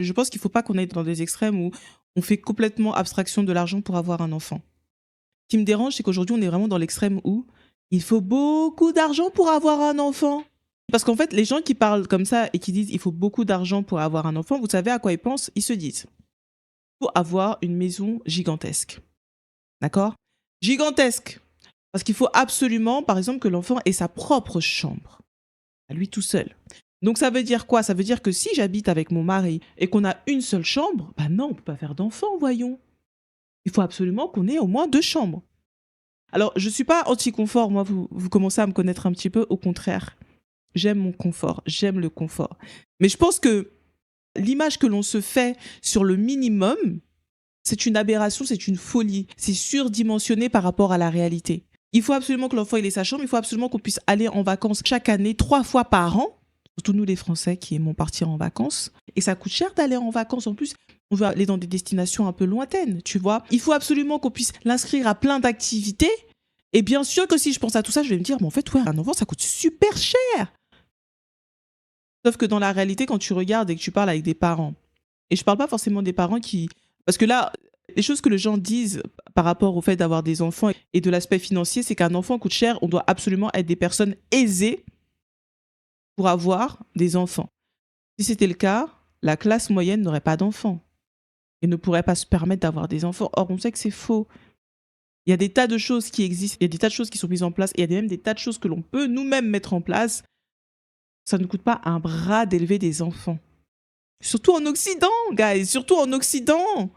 Je pense qu'il ne faut pas qu'on aille dans des extrêmes où on fait complètement abstraction de l'argent pour avoir un enfant. Ce qui me dérange, c'est qu'aujourd'hui, on est vraiment dans l'extrême où il faut beaucoup d'argent pour avoir un enfant. Parce qu'en fait, les gens qui parlent comme ça et qui disent il faut beaucoup d'argent pour avoir un enfant, vous savez à quoi ils pensent? Ils se disent il faut avoir une maison gigantesque. D'accord? Gigantesque. Parce qu'il faut absolument, par exemple, que l'enfant ait sa propre chambre, à lui tout seul. Donc ça veut dire quoi? Ça veut dire que si j'habite avec mon mari et qu'on a une seule chambre, bah non, on ne peut pas faire d'enfant, voyons. Il faut absolument qu'on ait au moins 2 chambres. Alors, je ne suis pas anti-confort, moi, vous commencez à me connaître un petit peu, au contraire. J'aime mon confort, j'aime le confort. Mais je pense que l'image que l'on se fait sur le minimum, c'est une aberration, c'est une folie. C'est surdimensionné par rapport à la réalité. Il faut absolument que l'enfant il ait sa chambre, il faut absolument qu'on puisse aller en vacances chaque année, 3 fois par an. Surtout nous les Français qui aimons partir en vacances. Et ça coûte cher d'aller en vacances en plus. On veut aller dans des destinations un peu lointaines, tu vois. Il faut absolument qu'on puisse l'inscrire à plein d'activités. Et bien sûr que si je pense à tout ça, je vais me dire, mais en fait, ouais, un enfant, ça coûte super cher. Sauf que dans la réalité, quand tu regardes et que tu parles avec des parents, et je parle pas forcément des parents qui... Parce que là, les choses que les gens disent par rapport au fait d'avoir des enfants et de l'aspect financier, c'est qu'un enfant coûte cher, on doit absolument être des personnes aisées pour avoir des enfants. Si c'était le cas, la classe moyenne n'aurait pas d'enfants et ne pourrait pas se permettre d'avoir des enfants. Or, on sait que c'est faux. Il y a des tas de choses qui existent, il y a des tas de choses qui sont mises en place, et il y a même des tas de choses que l'on peut nous-mêmes mettre en place. Ça ne coûte pas un bras d'élever des enfants. Surtout en Occident, guys, surtout en Occident.